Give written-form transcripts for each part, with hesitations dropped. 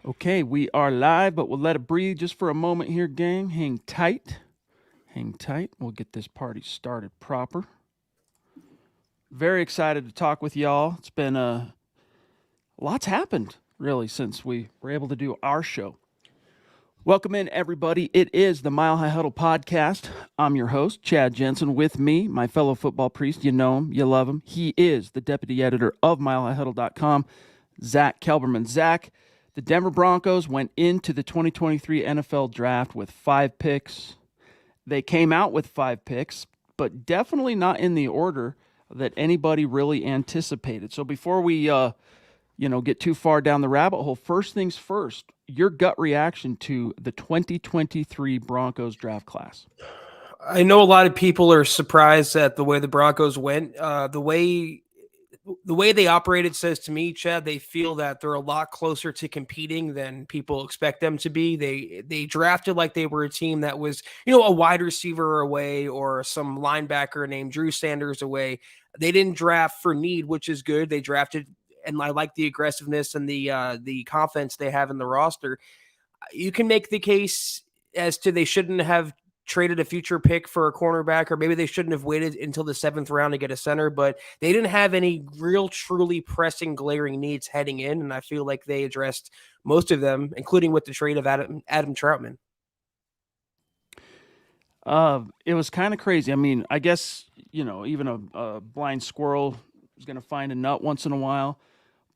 Okay, we are live, but we'll let it breathe just for a moment here, gang. Hang tight. Hang tight. We'll get this party started proper. Very excited to talk with y'all. It's been lots happened really since we were able to do our show. Welcome in, everybody. It is the Mile High Huddle podcast. I'm your host, Chad Jensen. With me, my fellow football priest. You know him, you love him. He is the deputy editor of MileHighHuddle.com, Zack Kelberman. Zack, the Denver Broncos went into the 2023 NFL Draft with 5 picks. They came out with 5 picks, but definitely not in the order that anybody really anticipated. So before we get too far down the rabbit hole, first things first, your gut reaction to the 2023 Broncos draft class. I know a lot of people are surprised at the way the Broncos went. The way they operated says to me, Chad, they feel that they're a lot closer to competing than people expect them to be. They drafted like they were a team that was, a wide receiver away or some linebacker named Drew Sanders away. They didn't draft for need, which is good. They drafted, and I like the aggressiveness and the confidence they have in the roster. You can make the case as to they shouldn't have traded a future pick for a cornerback, or maybe they shouldn't have waited until the 7th round to get a center, but they didn't have any real, truly pressing, glaring needs heading in, and I feel like they addressed most of them, including with the trade of Adam Troutman. It was kind of crazy. I mean, I guess, even a blind squirrel is going to find a nut once in a while.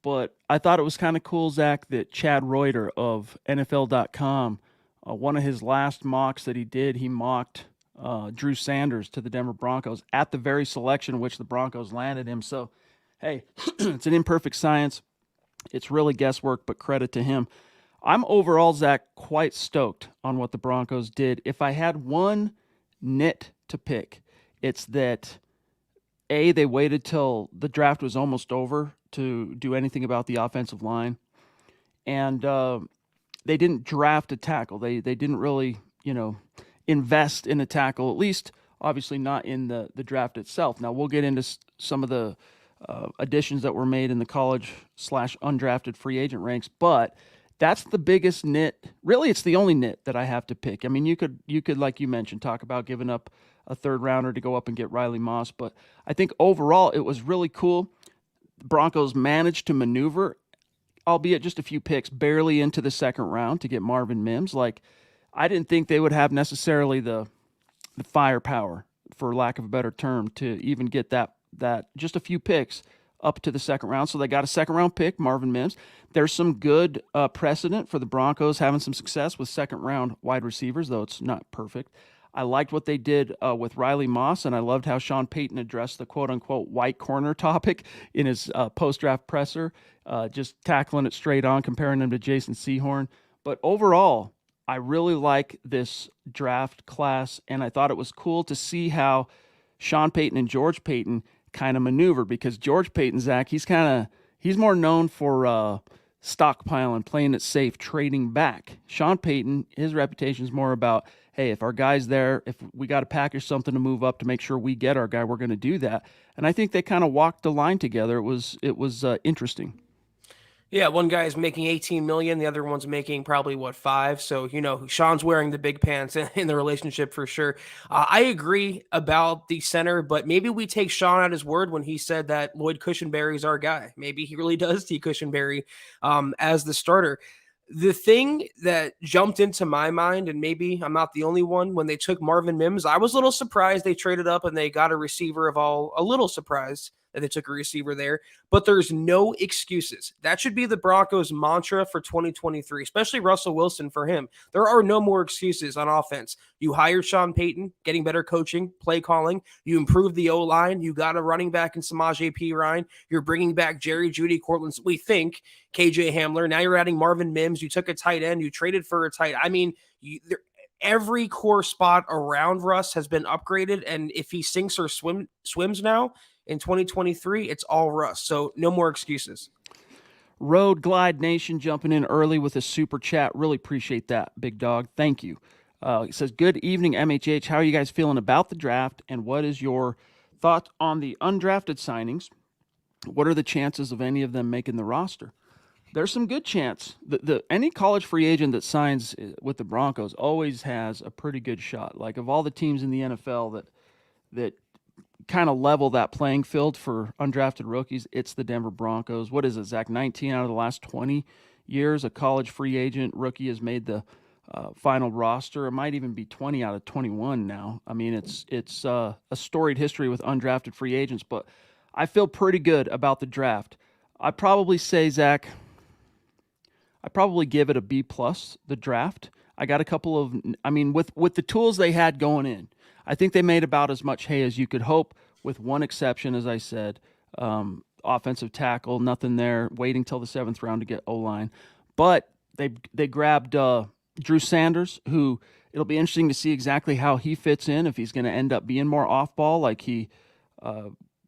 But I thought it was kind of cool, Zach, that Chad Reuter of NFL.com, one of his last mocks that he did, he mocked Drew Sanders to the Denver Broncos at the very selection in which the Broncos landed him. So, hey, it's an imperfect science. It's really guesswork, but credit to him. I'm overall, Zach, quite stoked on what the Broncos did. If I had one nit to pick, it's that, A, they waited till the draft was almost over to do anything about the offensive line. And they didn't draft a tackle. They didn't really, invest in a tackle, at least obviously not in the draft itself. Now, we'll get into some of the additions that were made in the college/undrafted free agent ranks, but that's the biggest nit. Really, it's the only nit that I have to pick. I mean, you could, like you mentioned, talk about giving up a 3rd rounder to go up and get Riley Moss, but I think overall it was really cool. The Broncos managed to maneuver, albeit just a few picks, barely into the 2nd round to get Marvin Mims. Like, I didn't think they would have necessarily the firepower, for lack of a better term, to even get that just a few picks up to the 2nd round. So they got a 2nd round pick, Marvin Mims. There's some good precedent for the Broncos having some success with 2nd round wide receivers, though it's not perfect. I liked what they did with Riley Moss, and I loved how Sean Payton addressed the quote-unquote white corner topic in his post-draft presser, just tackling it straight on, comparing him to Jason Sehorn. But overall, I really like this draft class, and I thought it was cool to see how Sean Payton and George Payton kind of maneuver, because George Payton, Zach, he's more known for stockpiling, playing it safe, trading back. Sean Payton, his reputation is more about, hey, if our guy's there, if we got to package something to move up to make sure we get our guy, we're going to do that. And I think they kind of walked the line together. It was interesting. Yeah, one guy is making 18 million, the other one's making probably 5. So, Sean's wearing the big pants in the relationship for sure. I agree about the center, but maybe we take Sean at his word when he said that Lloyd Cushenberry's our guy. Maybe he really does see Cushenberry as the starter. The thing that jumped into my mind, and maybe I'm not the only one, when they took Marvin Mims, I was a little surprised they traded up and they got a receiver a little surprised that they took a receiver there, but there's no excuses. That should be the Broncos' mantra for 2023, especially Russell Wilson for him. There are no more excuses on offense. You hired Sean Payton, getting better coaching, play calling. You improved the O-line. You got a running back in Samaje Perine. You're bringing back Jerry Jeudy, Cortland, we think, KJ Hamler. Now you're adding Marvin Mims. You took a tight end. You traded for a tight. I mean, every core spot around Russ has been upgraded, and if he sinks or swims now in 2023, it's all Russ. So no more excuses. Road Glide Nation jumping in early with a super chat. Really appreciate that, big dog. Thank you. It says, good evening, MHH. How are you guys feeling about the draft, and what is your thought on the undrafted signings? What are the chances of any of them making the roster? There's some good chance. The any college free agent that signs with the Broncos always has a pretty good shot. Like of all the teams in the NFL that kind of level that playing field for undrafted rookies, it's the Denver Broncos. What is it, Zach? 19 out of the last 20 years, a college free agent rookie has made the final roster. It might even be 20 out of 21 now. I mean, it's a storied history with undrafted free agents, but I feel pretty good about the draft. I probably say, Zach, I probably give it a B plus. The draft. I got a couple of. I mean, with the tools they had going in, I think they made about as much hay as you could hope. With one exception, as I said, offensive tackle, nothing there. Waiting till the seventh round to get O line, but they grabbed Drew Sanders, who it'll be interesting to see exactly how he fits in. If he's going to end up being more off ball, like he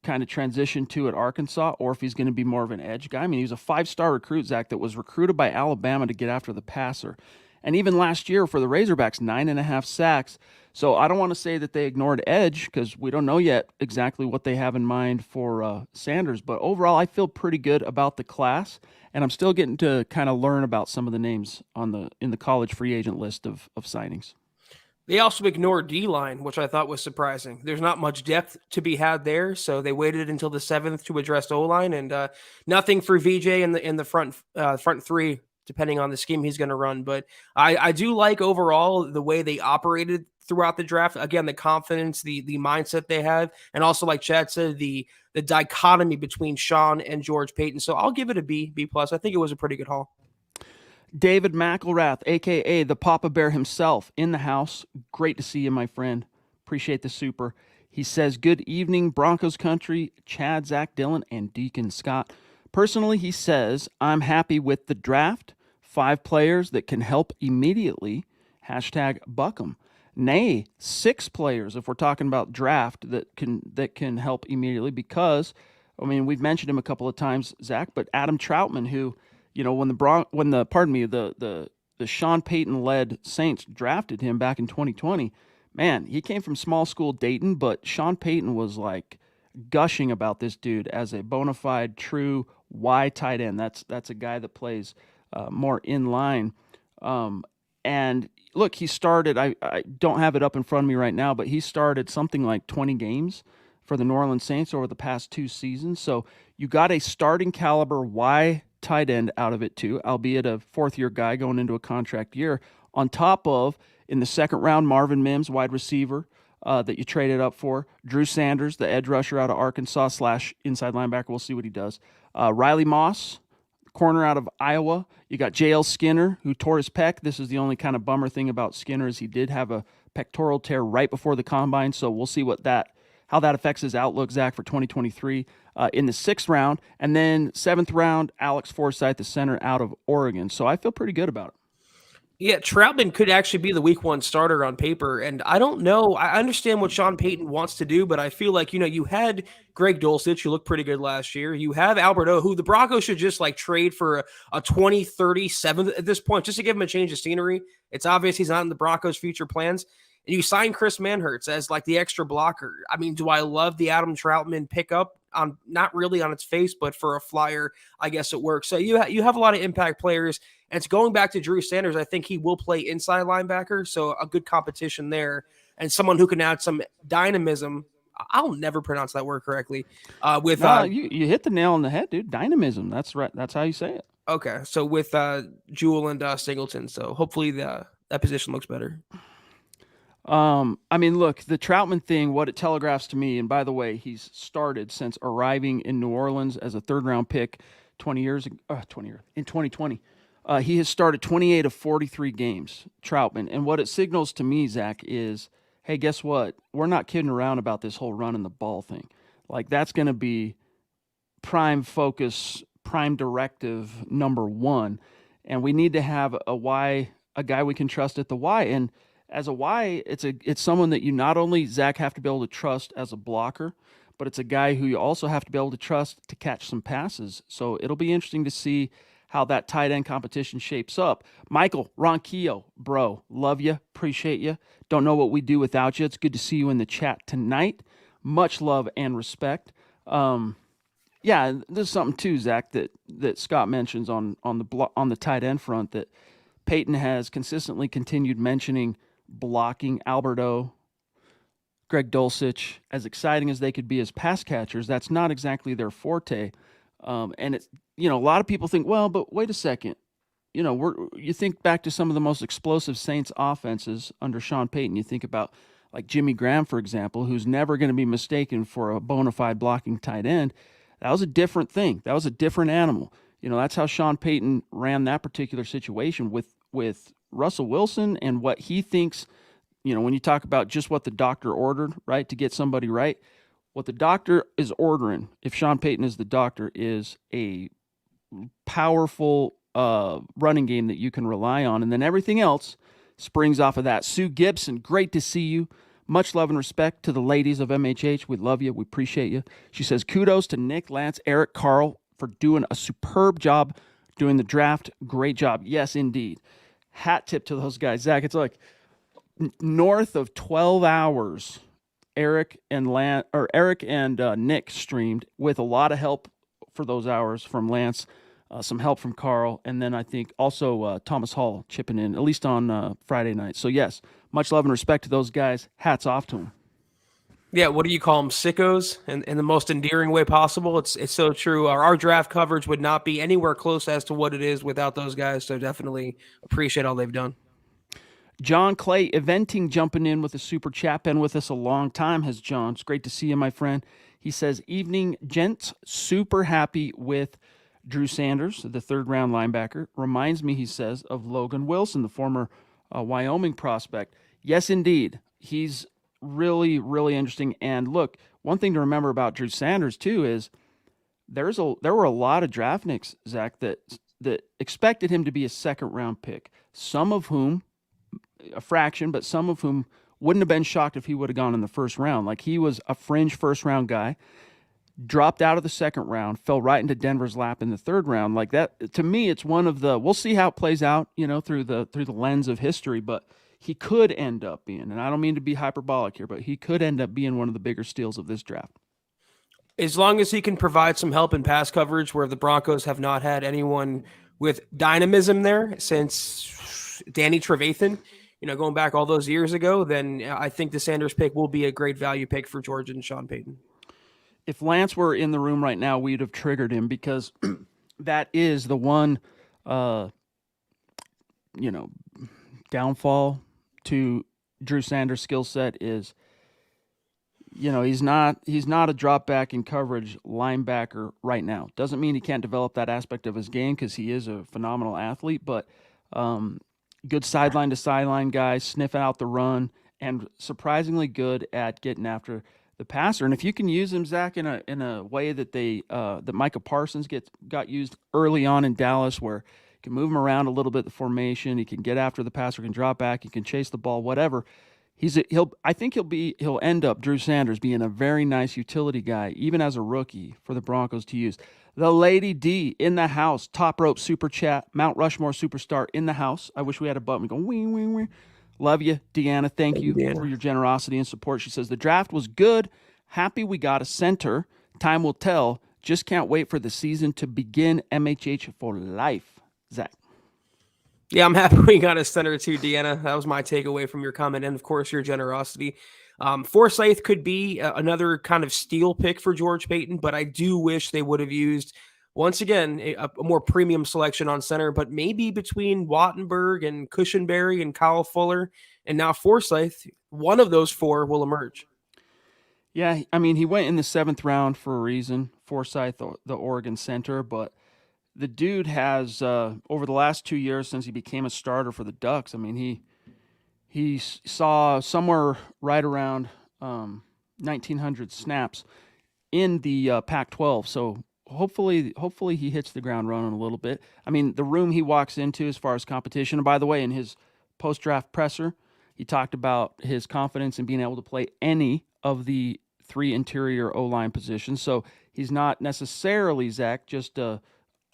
kind of transitioned to at Arkansas, or if he's going to be more of an edge guy. I mean, he was a 5-star recruit, Zach, that was recruited by Alabama to get after the passer. And even last year for the Razorbacks, 9.5 sacks. So I don't want to say that they ignored edge because we don't know yet exactly what they have in mind for Sanders. But overall, I feel pretty good about the class, and I'm still getting to kind of learn about some of the names in the college free agent list of signings. They also ignored D-line, which I thought was surprising. There's not much depth to be had there, so they waited until the seventh to address O-line, and nothing for VJ in the front three, depending on the scheme he's going to run. But I do like overall the way they operated throughout the draft. Again, the confidence, the mindset they have, and also like Chad said, the dichotomy between Sean and George Payton. So I'll give it a B plus. I think it was a pretty good haul. David McElrath, a.k.a. the Papa Bear himself, in the house. Great to see you, my friend. Appreciate the super. He says, good evening, Broncos country, Chad, Zach, Dylan, and Deacon Scott. Personally, he says, I'm happy with the draft. 5 players that can help immediately. Hashtag Buckham. Nay, 6 players, if we're talking about draft, that can help immediately because, I mean, we've mentioned him a couple of times, Zach, but Adam Troutman, who, you know, when the Sean Payton led Saints drafted him back in 2020, man, he came from small school Dayton, but Sean Payton was like gushing about this dude as a bona fide true Y tight end. That's a guy that plays more in line. And look, he started, I don't have it up in front of me right now, but he started something like 20 games for the New Orleans Saints over the past 2 seasons. So you got a starting caliber Y tight end out of it too, albeit a 4th-year guy going into a contract year, on top of, in the second round, Marvin Mims, wide receiver, that you traded up for, Drew Sanders, the edge rusher out of Arkansas / inside linebacker. We'll see what he does. Riley Moss, corner out of Iowa. You got J.L. Skinner, who tore his pec. This is the only kind of bummer thing about Skinner is he did have a pectoral tear right before the combine, so we'll see how that affects his outlook, Zach, for 2023 in the 6th round. And then 7th round, Alex Forsythe, the center out of Oregon. So I feel pretty good about it. Yeah, Troutman could actually be the week 1 starter on paper. And I don't know. I understand what Sean Payton wants to do, but I feel like, you had Greg Dulcich, who looked pretty good last year. You have Albert O, who the Broncos should just like trade for a 2037 at this point, just to give him a change of scenery. It's obvious he's not in the Broncos' future plans. And you sign Chris Manhertz as like the extra blocker. I mean, do I love the Adam Troutman pickup? Not really on its face, but for a flyer, I guess it works. So you have a lot of impact players. And it's going back to Drew Sanders. I think he will play inside linebacker, so a good competition there. And someone who can add some dynamism. I'll never pronounce that word correctly. You hit the nail on the head, dude. Dynamism. That's right. That's how you say it. Okay, so with Jewell and Singleton. So hopefully that position looks better. I mean, look, the Troutman thing, what it telegraphs to me, and by the way, he's started since arriving in New Orleans as a 3rd-round pick 20 years in 2020. He has started 28 of 43 games, Troutman. And what it signals to me, Zach, is, hey, guess what? We're not kidding around about this whole running the ball thing. Like, that's going to be prime focus, prime directive number 1. And we need to have a guy we can trust at the Y. And as a Y, it's someone that you not only, Zach, have to be able to trust as a blocker, but it's a guy who you also have to be able to trust to catch some passes. So it'll be interesting to see how that tight end competition shapes up. Michael Ronquillo, bro, love you, appreciate you. Don't know what we do without you. It's good to see you in the chat tonight. Much love and respect. Yeah, there's something too, Zach, that Scott mentions on the tight end front that Peyton has consistently continued mentioning blocking Alberto, Greg Dulcich, as exciting as they could be as pass catchers. That's not exactly their forte. And it's, a lot of people think, well, but wait a second. You think back to some of the most explosive Saints offenses under Sean Payton. You think about like Jimmy Graham, for example, who's never going to be mistaken for a bona fide blocking tight end. That was a different thing. That was a different animal. That's how Sean Payton ran that particular situation with Russell Wilson and what he thinks. When you talk about just what the doctor ordered, right, to get somebody right, what the doctor is ordering, if Sean Payton is the doctor, is a powerful running game that you can rely on. And then everything else springs off of that. Sue Gibson, great to see you. Much love and respect to the ladies of MHH. We love you. We appreciate you. She says, kudos to Nick, Lance, Eric, Carl for doing a superb job doing the draft. Great job. Yes, indeed. Hat tip to those guys. Zach, it's like north of 12 hours Eric and Nick streamed with a lot of help for those hours from Lance, some help from Carl, and then I think also Thomas Hall chipping in, at least on Friday night. So yes, much love and respect to those guys. Hats off to them. Yeah, what do you call them? Sickos, in the most endearing way possible. It's so true. Our draft coverage would not be anywhere close as to what it is without those guys. So definitely appreciate all they've done. John Clay Eventing jumping in with a super chat. Been with us a long time, has John. It's great to see you, my friend. He says, evening, gents. Super happy with Drew Sanders, the third-round linebacker. Reminds me, he says, of Logan Wilson, the former Wyoming prospect. Yes, indeed. He's really, really interesting. And look, one thing to remember about Drew Sanders, too, is there were a lot of draftniks, Zach, that expected him to be a second-round pick, some of whom, a fraction, but some of whom wouldn't have been shocked if he would have gone in the first round. Like, he was a fringe first-round guy, dropped out of the second round, fell right into Denver's lap in the third round. Like that, to me, it's one of the, we'll see how it plays out, through the lens of history, but he could end up being, and I don't mean to be hyperbolic here, but he could end up being one of the bigger steals of this draft. As long as he can provide some help in pass coverage, where the Broncos have not had anyone with dynamism there since Danny Trevathan, going back all those years ago, then I think the Sanders pick will be a great value pick for George and Sean Payton. If Lance were in the room right now, we'd have triggered him because that is the one, downfall to Drew Sanders' skill set is, he's not a drop back in coverage linebacker right now. Doesn't mean he can't develop that aspect of his game because he is a phenomenal athlete, but good sideline to sideline guy, sniffing out the run, and surprisingly good at getting after the passer. And if you can use him, Zach, in a way that that Micah Parsons got used early on in Dallas, where you can move him around a little bit, the formation, he can get after the passer, can drop back, he can chase the ball, whatever. I think he'll end up, Drew Sanders, being a very nice utility guy, even as a rookie, for the Broncos to use. The Lady D in the house, top rope super chat, Mount Rushmore superstar in the house. I wish we had a button. We go wing, wing, wing. Love you, Deanna. Thank you for your generosity and support. She says, the draft was good. Happy we got a center. Time will tell. Just can't wait for the season to begin. MHH for life. Zach. Yeah, I'm happy we got a center too, Deanna. That was my takeaway from your comment, and of course your generosity. Forsyth could be another kind of steal pick for George Payton, but I do wish they would have used, once again, a more premium selection on center, but maybe between Wattenberg and Cushenberry and Kyle Fuller and now Forsyth, one of those four will emerge. Yeah, I mean, he went in the 7th round for a reason, Forsyth, the Oregon center, but the dude has, over the last 2 years since he became a starter for the Ducks, I mean, he saw somewhere right around 1,900 snaps in the Pac-12, so hopefully he hits the ground running a little bit. I mean, the room he walks into as far as competition, and by the way, in his post-draft presser, he talked about his confidence in being able to play any of the 3 interior O-line positions, so he's not necessarily, Zach, just a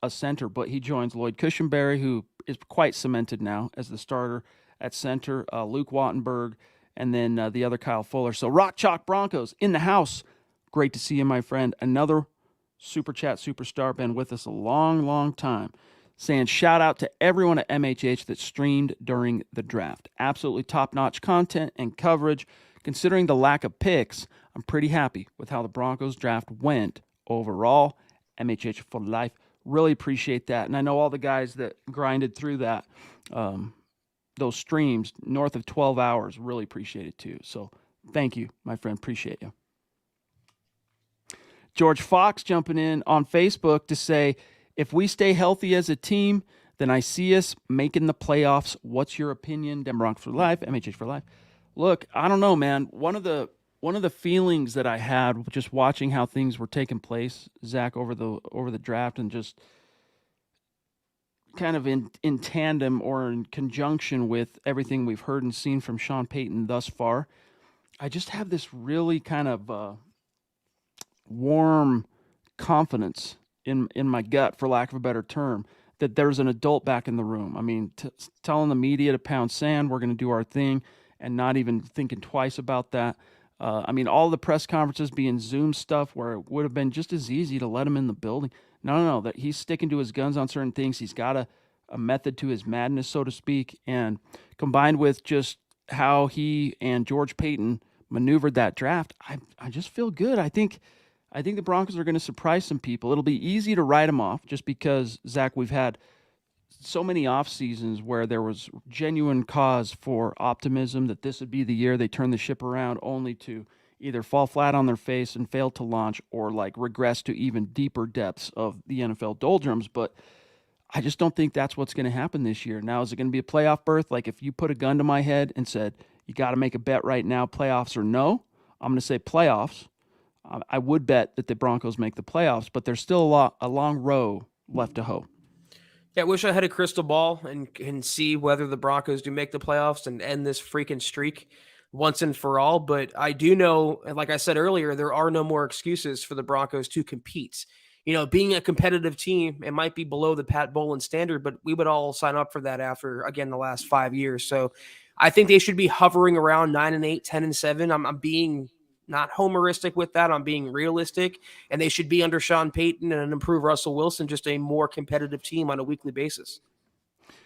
center, but he joins Lloyd Cushenberry, who is quite cemented now as the starter at center, Luke Wattenberg, and then the other Kyle Fuller. So Rock Chalk Broncos in the house. Great to see you, my friend. Another Super Chat Superstar, been with us a long, long time, saying shout out to everyone at MHH that streamed during the draft. Absolutely top-notch content and coverage. Considering the lack of picks, I'm pretty happy with how the Broncos draft went overall. MHH for life. Really appreciate that. And I know all the guys that grinded through that, those streams north of 12 hours, really appreciate it too. So thank you, my friend. Appreciate you. George Fox jumping in on Facebook to say, if we stay healthy as a team, then I see us making the playoffs. What's your opinion? Dem Broncos for life, MHH for life. Look, I don't know, man. One of the feelings that I had just watching how things were taking place, Zach, over the draft, and just kind of in tandem or in conjunction with everything we've heard and seen from Sean Payton thus far, I just have this really kind of warm confidence in my gut, for lack of a better term, that there's an adult back in the room. I mean, telling the media to pound sand, we're going to do our thing, and not even thinking twice about that. I mean, all the press conferences being Zoom stuff where it would have been just as easy to let him in the building. No, that he's sticking to his guns on certain things. He's got a method to his madness, so to speak, and combined with just how he and George Payton maneuvered that draft, I just feel good. I think the Broncos are going to surprise some people. It'll be easy to write them off just because, Zach, we've had so many off seasons where there was genuine cause for optimism that this would be the year they turn the ship around, only to either fall flat on their face and fail to launch, or like regress to even deeper depths of the NFL doldrums. But I just don't think that's what's going to happen this year. Now, is it going to be a playoff berth? Like, if you put a gun to my head and said, you got to make a bet right now, playoffs or no, I'm going to say playoffs. I would bet that the Broncos make the playoffs, but there's still a long row left to hoe. Yeah, I wish I had a crystal ball and can see whether the Broncos do make the playoffs and end this freaking streak once and for all. But I do know, and like I said earlier, there are no more excuses for the Broncos to compete. You know, being a competitive team, it might be below the Pat Bowlen standard, but we would all sign up for that after, again, the last 5 years. So I think they should be hovering around 9-8, 10-7. I'm being not homeristic with that. I'm being realistic, and they should be under Sean Payton and an improved Russell Wilson, just a more competitive team on a weekly basis.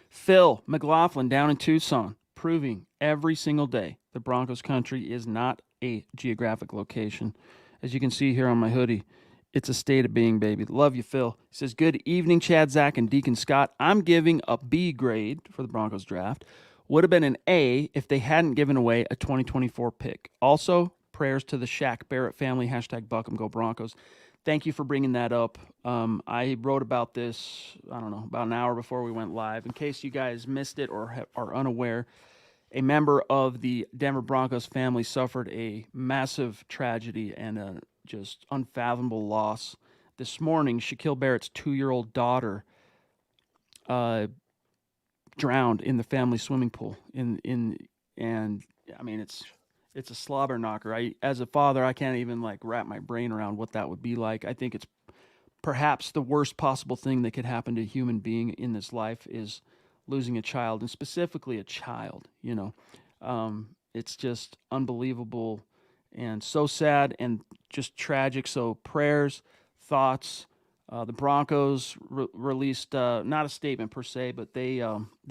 Phil McLaughlin down in Tucson, proving every single day the Broncos country is not a geographic location. As you can see here on my hoodie, it's a state of being, baby. Love you, Phil. He says, good evening, Chad, Zach, and Deacon Scott. I'm giving a B grade for the Broncos draft. Would have been an A if they hadn't given away a 2024 pick. Also, prayers to the Shaq Barrett family, hashtag Buckham Go Broncos. Thank you for bringing that up. I wrote about this, I don't know, about an hour before we went live. In case you guys missed it or are unaware, a member of the Denver Broncos family suffered a massive tragedy and a just unfathomable loss. This morning, Shaquille Barrett's 2-year-old daughter drowned in the family swimming pool. And I mean, it's a slobber knocker. As a father, I can't even like wrap my brain around what that would be like. I think it's perhaps the worst possible thing that could happen to a human being in this life is losing a child, and specifically a child. It's just unbelievable and so sad and just tragic. So prayers, thoughts. The Broncos released not a statement per se, but they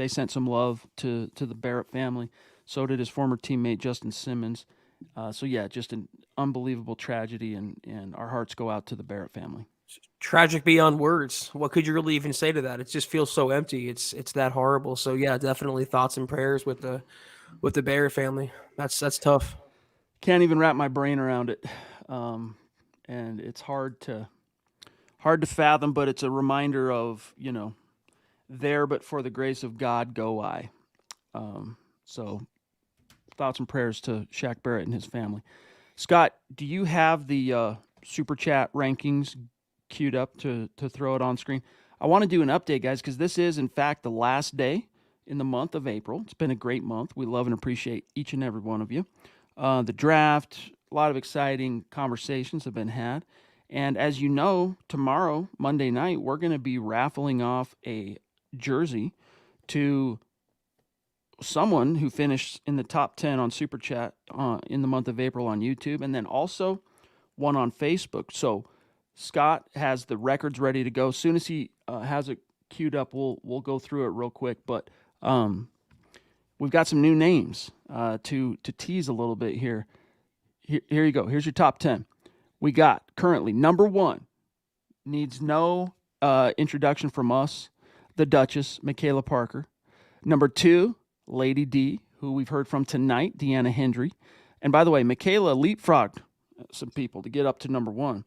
sent some love to the Barrett family. So did his former teammate Justin Simmons. So yeah, just an unbelievable tragedy, and our hearts go out to the Barrett family. Tragic beyond words. What could you really even say to that? It just feels so empty. It's that horrible. So yeah, definitely thoughts and prayers with the Barrett family. That's tough. Can't even wrap my brain around it, and it's hard to fathom. But it's a reminder of there, but for the grace of God, go I. So thoughts and prayers to Shaq Barrett and his family. Scott, do you have the Super Chat rankings queued up to throw it on screen? I want to do an update, guys, because this is, in fact, the last day in the month of April. It's been a great month. We love and appreciate each and every one of you. The draft, a lot of exciting conversations have been had. And as you know, tomorrow, Monday night, we're going to be raffling off a jersey to someone who finished in the top 10 on Super Chat in the month of April on YouTube, and then also one on Facebook. So Scott has the records ready to go. As soon as he has it queued up, we'll go through it real quick. But we've got some new names to tease a little bit here. Here you go. Here's your top 10. We got currently number 1, needs no introduction from us, the Duchess, Michaela Parker. Number 2, Lady D, who we've heard from tonight, Deanna Hendry. And by the way, Michaela leapfrogged some people to get up to number 1.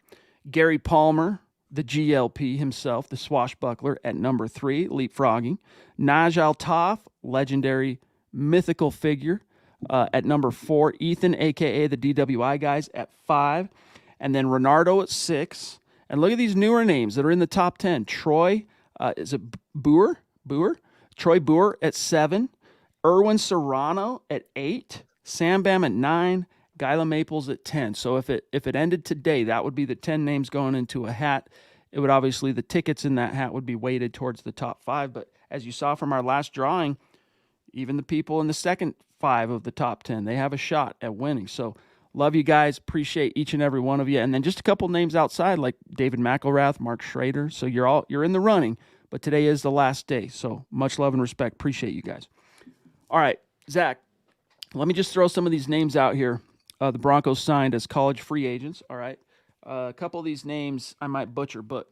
Gary Palmer, the GLP himself, the swashbuckler, at number 3, leapfrogging. Naj Altaf, legendary mythical figure, at number 4. Ethan, a.k.a. the DWI guys, at 5. And then Renardo at 6. And look at these newer names that are in the top 10. Troy, is it Boer? Troy Boer at 7. Erwin Serrano at 8. Sam Bam at 9. Gyla Maples at 10. So if it ended today, that would be the 10 names going into a hat. It would obviously, the tickets in that hat would be weighted towards the top 5. But as you saw from our last drawing, even the people in the second 5 of the top 10, they have a shot at winning. So love you guys. Appreciate each and every one of you. And then just a couple names outside like David McElrath, Mark Schrader. So you're in the running, but today is the last day. So much love and respect. Appreciate you guys. All right, Zach, let me just throw some of these names out here. The Broncos signed as college free agents. All right. A couple of these names I might butcher, but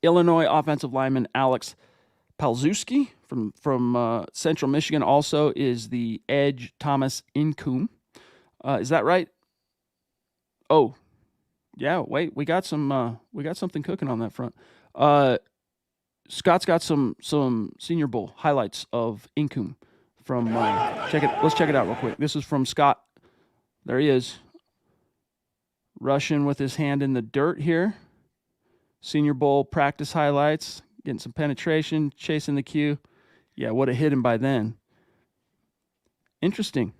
Illinois offensive lineman Alex Palzewski from Central Michigan also is the edge Thomas Incoom. Is that right? Oh, yeah. Wait, we got something cooking on that front. Scott's got some Senior Bowl highlights of Incoom from check it. Let's check it out real quick. This is from Scott. There he is, rushing with his hand in the dirt here. Senior Bowl practice highlights, getting some penetration, chasing the cue. Yeah, would have hit him by then. Interesting.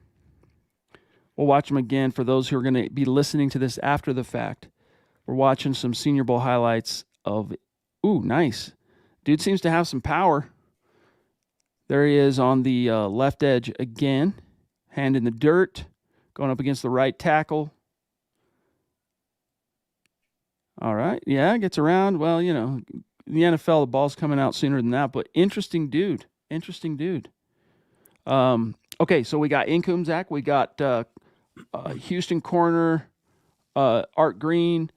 We'll watch him again for those who are going to be listening to this after the fact. We're watching some Senior Bowl highlights of, nice. Dude seems to have some power. There he is on the left edge again, hand in the dirt. Going up against the right tackle. All right. Yeah, gets around. Well, in the NFL, the ball's coming out sooner than that, but interesting dude. Okay, so we got Incoom, Zach. We got Houston corner, Art Green,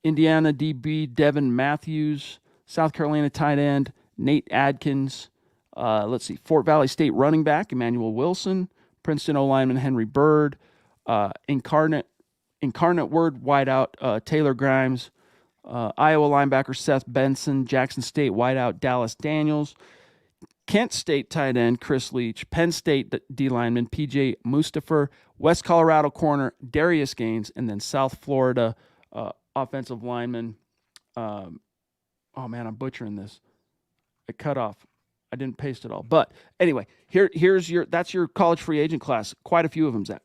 Indiana DB, Devin Matthews, South Carolina tight end, Nate Adkins. Let's see, Fort Valley State running back, Emmanuel Wilson, Princeton O-lineman Henry Bird, Incarnate Word wideout Taylor Grimes, Iowa linebacker Seth Benson, Jackson State wideout Dallas Daniels, Kent State tight end Chris Leach, Penn State D lineman PJ Mustafer, West Colorado corner Darius Gaines, and then South Florida offensive lineman. I'm butchering this. It cut off. I didn't paste it all, but anyway, that's your college free agent class. Quite a few of them, Zach.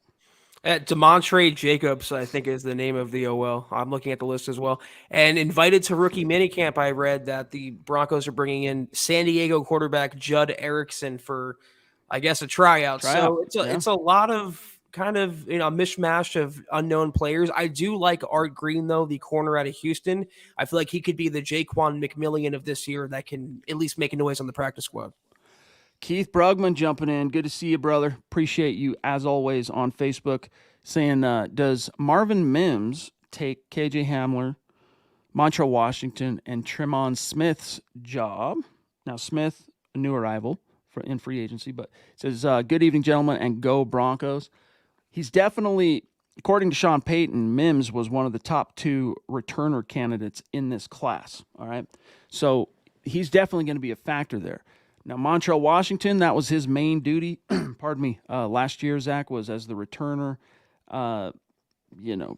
Demontre Jacobs, I think, is the name of the OL. I'm looking at the list as well. And invited to rookie minicamp, I read that the Broncos are bringing in San Diego quarterback Judd Erickson for, I guess, a tryout. So it's a lot of kind of a mishmash of unknown players. I do like Art Green, though, the corner out of Houston. I feel like he could be the Jaquan McMillian of this year that can at least make a noise on the practice squad. Keith Brugman jumping in. Good to see you, brother. Appreciate you, as always, on Facebook, saying, does Marvin Mims take KJ Hamler, Montrell Washington, and Tremon Smith's job? Now, Smith, a new arrival in free agency, but says, good evening, gentlemen, and go Broncos. He's definitely, according to Sean Payton, Mims was one of the top 2 returner candidates in this class, all right? So he's definitely going to be a factor there. Now, Montrell Washington, that was his main duty, pardon me, last year, Zach, was as the returner.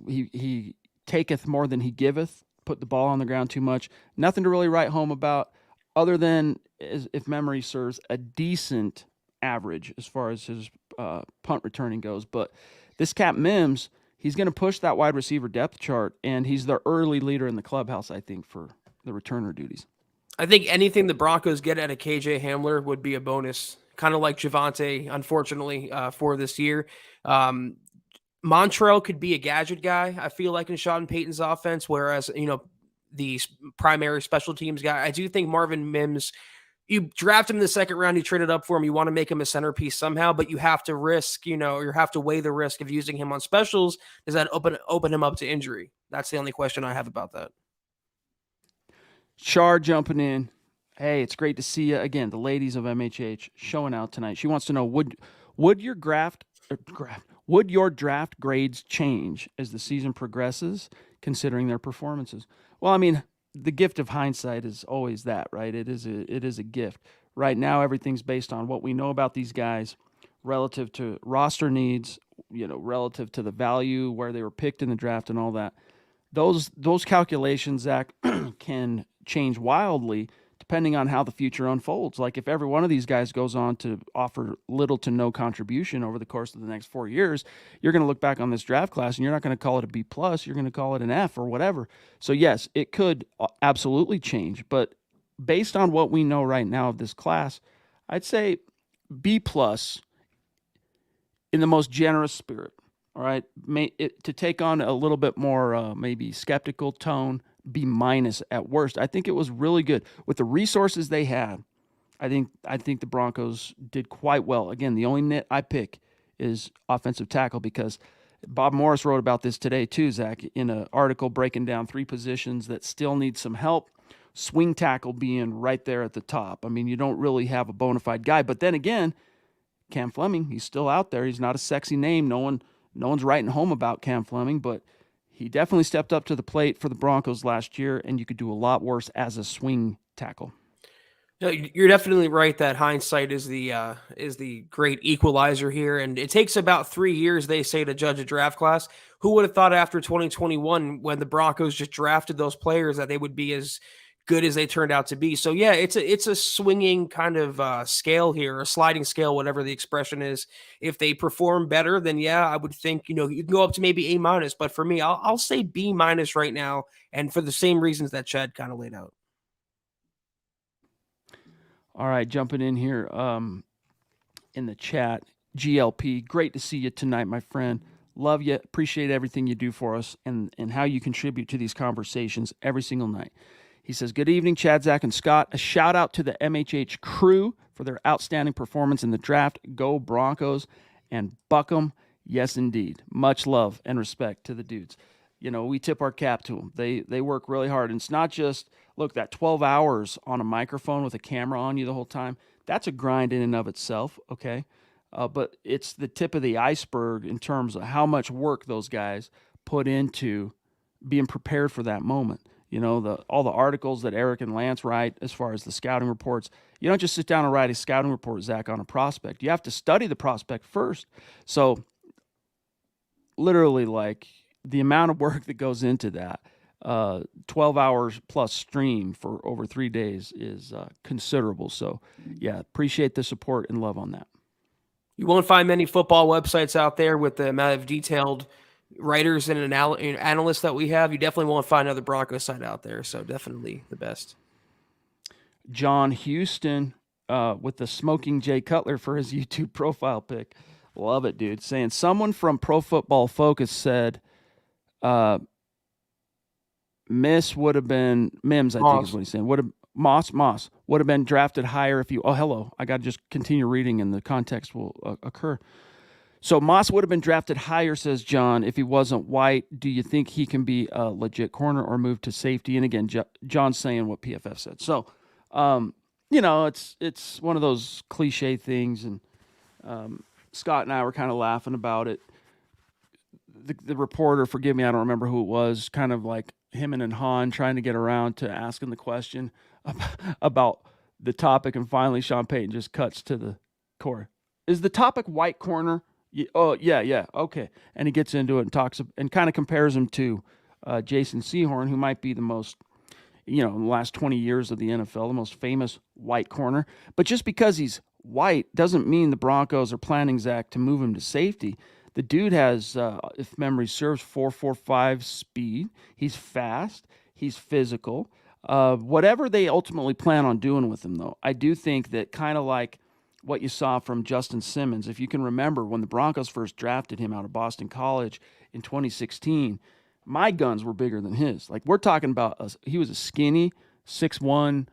He taketh more than he giveth, put the ball on the ground too much. Nothing to really write home about other than, if memory serves, a decent average as far as his punt returning goes. But this Cap Mims, he's going to push that wide receiver depth chart, and he's the early leader in the clubhouse, I think, for the returner duties. I think anything the Broncos get out of KJ Hamler would be a bonus, kind of like Javonte, unfortunately, for this year. Montrell could be a gadget guy, I feel like, in Sean Payton's offense, whereas, the primary special teams guy. I do think Marvin Mims, you draft him in the second round, you traded up for him, you want to make him a centerpiece somehow, but you have to risk, you have to weigh the risk of using him on specials. Does that open him up to injury? That's the only question I have about that. Char jumping in. Hey, it's great to see you again. The ladies of MHH showing out tonight. She wants to know would your would your draft grades change as the season progresses, considering their performances? Well, I mean, the gift of hindsight is always that, right? It is a gift. Right now, everything's based on what we know about these guys relative to roster needs, relative to the value, where they were picked in the draft, and all that. Those calculations, Zach, can change wildly depending on how the future unfolds. Like if every one of these guys goes on to offer little to no contribution over the course of the next 4 years, you're going to look back on this draft class and you're not going to call it a B plus. You're going to call it an F or whatever. So yes, it could absolutely change, but based on what we know right now of this class, I'd say B plus in the most generous spirit. All right, to take on a little bit more maybe skeptical tone, B minus at worst. I think it was really good with the resources they had. I think the Broncos did quite well. Again, the only nit I pick is offensive tackle, because Bob Morris wrote about this today too, Zach, in an article breaking down 3 positions that still need some help. Swing tackle being right there at the top. I mean, you don't really have a bona fide guy, but then again, Cam Fleming, he's still out there. He's not a sexy name. No one's writing home about Cam Fleming, but he definitely stepped up to the plate for the Broncos last year, and you could do a lot worse as a swing tackle. No, you're definitely right that hindsight is the great equalizer here, and it takes about 3 years, they say, to judge a draft class. Who would have thought after 2021, when the Broncos just drafted those players, that they would be as good as they turned out to be? So yeah, it's a swinging kind of scale here, a sliding scale, whatever the expression is. If they perform better, then yeah, I would think you can go up to maybe A minus. But for me, I'll say B minus right now, and for the same reasons that Chad kind of laid out. All right, jumping in here in the chat, GLP, great to see you tonight, my friend. Love you, appreciate everything you do for us, and how you contribute to these conversations every single night. He says, good evening, Chad, Zach, and Scott. A shout out to the MHH crew for their outstanding performance in the draft. Go Broncos and buck 'em. Yes, indeed. Much love and respect to the dudes. We tip our cap to them. They work really hard. And it's not just, look, that 12 hours on a microphone with a camera on you the whole time, that's a grind in and of itself, okay? But it's the tip of the iceberg in terms of how much work those guys put into being prepared for that moment. All the articles that Eric and Lance write as far as the scouting reports. You don't just sit down and write a scouting report, Zach, on a prospect. You have to study the prospect first. So literally, like, the amount of work that goes into that, 12 hours plus stream for over 3 days is considerable. So, yeah, appreciate the support and love on that. You won't find many football websites out there with the amount of detailed writers and analysts that we have. You definitely won't find another Broncos site out there. So definitely the best. John Houston with the Smoking Jay Cutler for his YouTube profile pic. Love it, dude. Saying someone from Pro Football Focus said Mims would have been Mims, I think is what he's saying. Moss would have been drafted higher if you. Oh, hello. I got to just continue reading and the context will occur. So Moss would have been drafted higher, says John, if he wasn't white. Do you think he can be a legit corner or move to safety? And again, John's saying what PFF said. So, it's one of those cliche things, and Scott and I were kind of laughing about it. The reporter, forgive me, I don't remember who it was, kind of like him and Han trying to get around to asking the question about the topic, and finally Sean Payton just cuts to the core. Is the topic white corner? Oh, yeah, okay. And he gets into it and talks and kind of compares him to Jason Sehorn, who might be the most, in the last 20 years of the NFL, the most famous white corner. But just because he's white doesn't mean the Broncos are planning, Zach, to move him to safety. The dude has, if memory serves, 4.45 speed. He's fast. He's physical. Whatever they ultimately plan on doing with him, though, I do think that kind of like what you saw from Justin Simmons, if you can remember when the Broncos first drafted him out of Boston College in 2016, My guns were bigger than his. Like we're talking about, he was a skinny 6'1"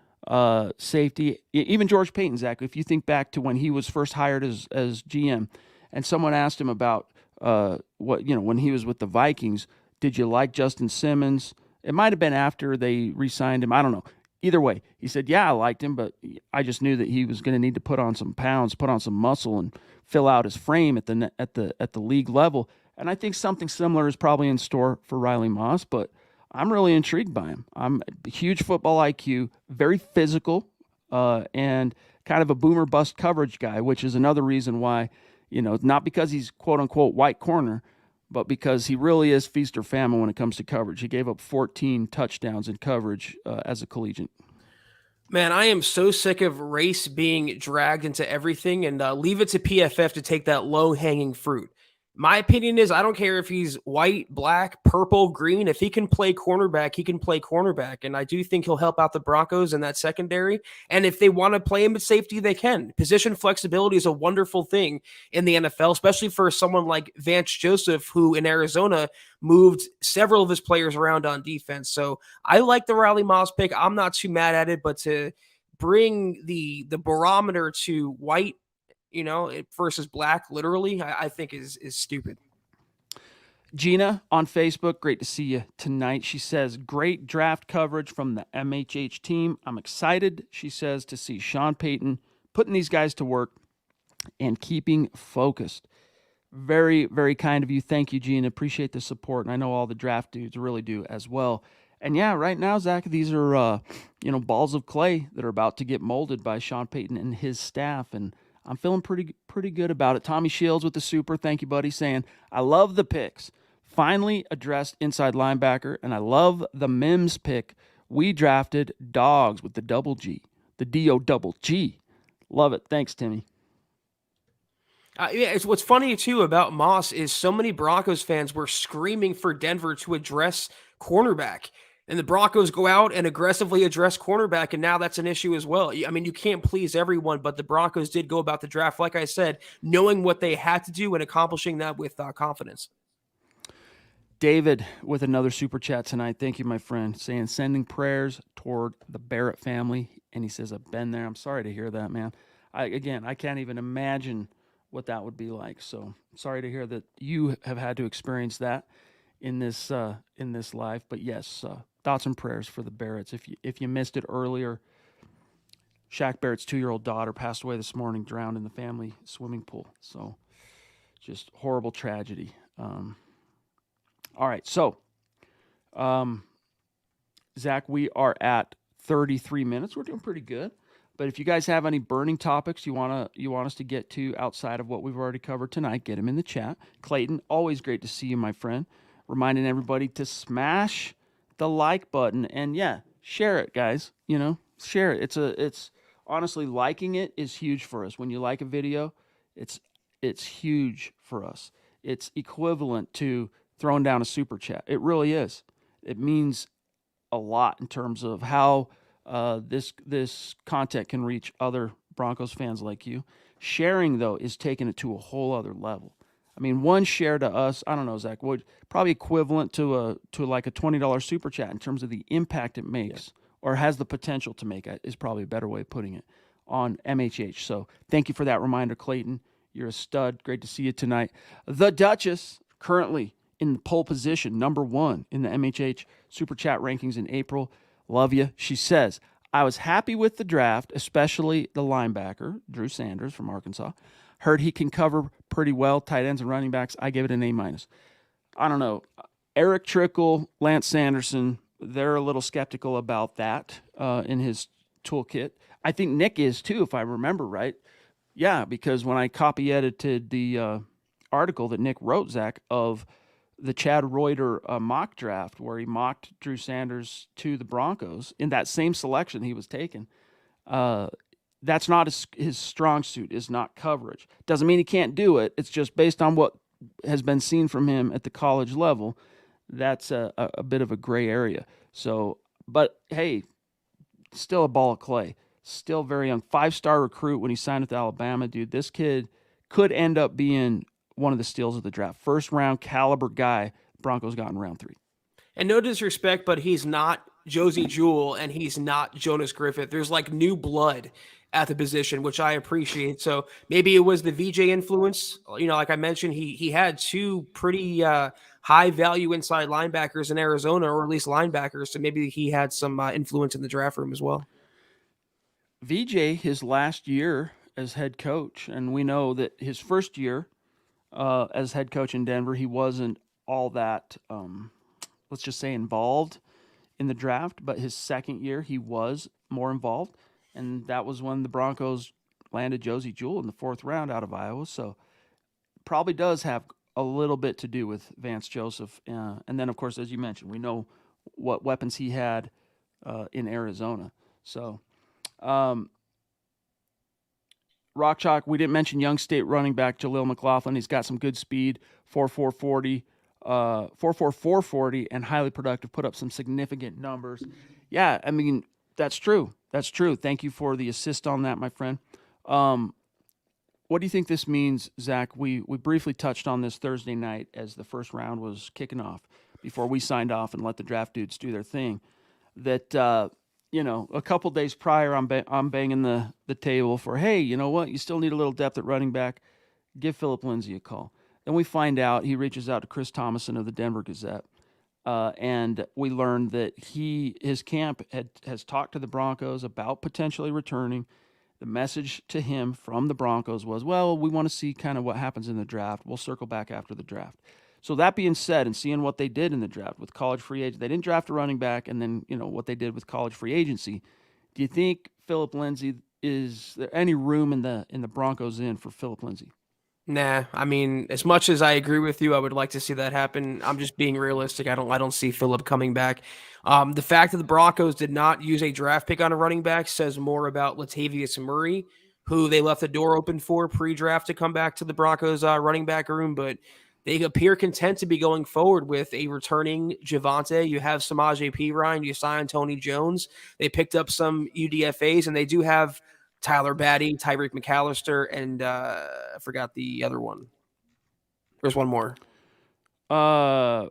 safety. Even George Payton, Zach. If you think back to when he was first hired as GM, and someone asked him about what when he was with the Vikings, did you like Justin Simmons? It might have been after they re-signed him. I don't know. Either way, he said, "Yeah, I liked him, but I just knew that he was going to need to put on some pounds, put on some muscle, and fill out his frame at the league level." And I think something similar is probably in store for Riley Moss, but I'm really intrigued by him. I'm a huge football IQ, very physical, and kind of a boomer bust coverage guy, which is another reason why, not because he's quote unquote white corner, but because he really is feast or famine when it comes to coverage. He gave up 14 touchdowns in coverage as a collegiate. Man, I am so sick of race being dragged into everything, and leave it to PFF to take that low hanging fruit. My opinion is I don't care if he's white, black, purple, green. If he can play cornerback, he can play cornerback. And I do think he'll help out the Broncos in that secondary. And if they want to play him at safety, they can. Position flexibility is a wonderful thing in the NFL, especially for someone like Vance Joseph, who in Arizona moved several of his players around on defense. So I like the Riley Moss pick. I'm not too mad at it, but to bring the barometer to white, versus black, literally, I think is stupid. Gina on Facebook, great to see you tonight. She says, great draft coverage from the MHH team. I'm excited, she says, to see Sean Payton putting these guys to work and keeping focused. Very, very kind of you. Thank you, Gina. Appreciate the support. And I know all the draft dudes really do as well. And yeah, right now, Zach, these are, balls of clay that are about to get molded by Sean Payton and his staff. And I'm feeling pretty good about it. Tommy Shields with the super. Thank you, buddy, saying, I love the picks. Finally addressed inside linebacker, and I love the Mims pick. We drafted dogs with the double G, the D-O-double-G. Love it. Thanks, Timmy. It's what's funny, too, about Moss is so many Broncos fans were screaming for Denver to address cornerback. And the Broncos go out and aggressively address cornerback, and now that's an issue as well. I mean, you can't please everyone, but the Broncos did go about the draft, like I said, knowing what they had to do and accomplishing that with confidence. David with another super chat tonight. Thank you, my friend, saying sending prayers toward the Barrett family. And he says, I've been there. I'm sorry to hear that, man. I can't even imagine what that would be like. So sorry to hear that you have had to experience that in this life. But yes, thoughts and prayers for the Barretts. If you missed it earlier, Shaq Barrett's 2-year-old daughter passed away this morning, drowned in the family swimming pool. So just horrible tragedy. All right, so Zach, we are at 33 minutes. We're doing pretty good. But if you guys have any burning topics you want us to get to outside of what we've already covered tonight, get them in the chat. Clayton, always great to see you, my friend. Reminding everybody to smash the like button and share it, guys. Share it. It's honestly, liking it is huge for us. When you like a video, it's huge for us. It's equivalent to throwing down a super chat. It really is. It means a lot in terms of how this content can reach other Broncos fans like you. Sharing, though, is taking it to a whole other level. I mean, one share to us, I don't know, Zach, would probably equivalent to like a $20 super chat in terms of the impact it makes or has the potential to make, is probably a better way of putting it, on MHH. So thank you for that reminder, Clayton. You're a stud. Great to see you tonight. The Duchess, currently in pole position, number 1 in the MHH super chat rankings in April. Love you. She says, I was happy with the draft, especially the linebacker, Drew Sanders from Arkansas. Heard he can cover pretty well, tight ends and running backs. I give it an A-. I don't know. Eric Trickle, Lance Sanderson, they're a little skeptical about that in his toolkit. I think Nick is too, if I remember right. Yeah, because when I copy edited the article that Nick wrote, Zach, of the Chad Reuter mock draft where he mocked Drew Sanders to the Broncos in that same selection he was taken, that's not his strong suit, is not coverage. Doesn't mean he can't do it. It's just based on what has been seen from him at the college level. That's a bit of a gray area. So, but hey, still a ball of clay. Still very young. 5-star recruit when he signed with Alabama, dude. This kid could end up being one of the steals of the draft. First round caliber guy Broncos got in round 3. And no disrespect, but he's not Josie Jewell and he's not Jonas Griffith. There's like new blood at the position, which I appreciate. So maybe it was the VJ influence. Like I mentioned, he had two pretty high value inside linebackers in Arizona, or at least linebackers. So maybe he had some influence in the draft room as well. VJ, his last year as head coach, and we know that his first year as head coach in Denver, he wasn't all that, let's just say, involved in the draft. But his second year, he was more involved, and that was when the Broncos landed Josie Jewell in the fourth round out of Iowa. So probably does have a little bit to do with Vance Joseph. And then, of course, as you mentioned, we know what weapons he had in Arizona. So, Rock Chalk, we didn't mention Young State running back Jaleel McLaughlin. He's got some good speed, 4.4 40, 4.4 440, and highly productive, put up some significant numbers. Yeah, I mean, that's true. That's true. Thank you for the assist on that, my friend. What do you think this means, Zach? We briefly touched on this Thursday night as the first round was kicking off before we signed off and let the draft dudes do their thing. That a couple days prior, I'm banging the table for, hey, you know what? You still need a little depth at running back. Give Philip Lindsay a call. Then we find out he reaches out to Chris Thomason of the Denver Gazette, and we learned that his camp has talked to the Broncos about potentially returning. The message to him from the Broncos was, well, we want to see kind of what happens in the draft. We'll circle back after the draft. So that being said, and seeing what they did in the draft with college free agents, they didn't draft a running back, and then what they did with college free agency. Do you think Philip Lindsay, is there any room in the Broncos in for Philip Lindsay? Nah, I mean, as much as I agree with you, I would like to see that happen. I'm just being realistic. I don't see Philip coming back. The fact that the Broncos did not use a draft pick on a running back says more about Latavius Murray, who they left the door open for pre-draft to come back to the Broncos running back room, but they appear content to be going forward with a returning Javante. You have Samaje Perine, you signed Tony Jones. They picked up some UDFAs, and they do have Tyler Batty, Tyreek McAllister, and I forgot the other one. There's one more. Demaria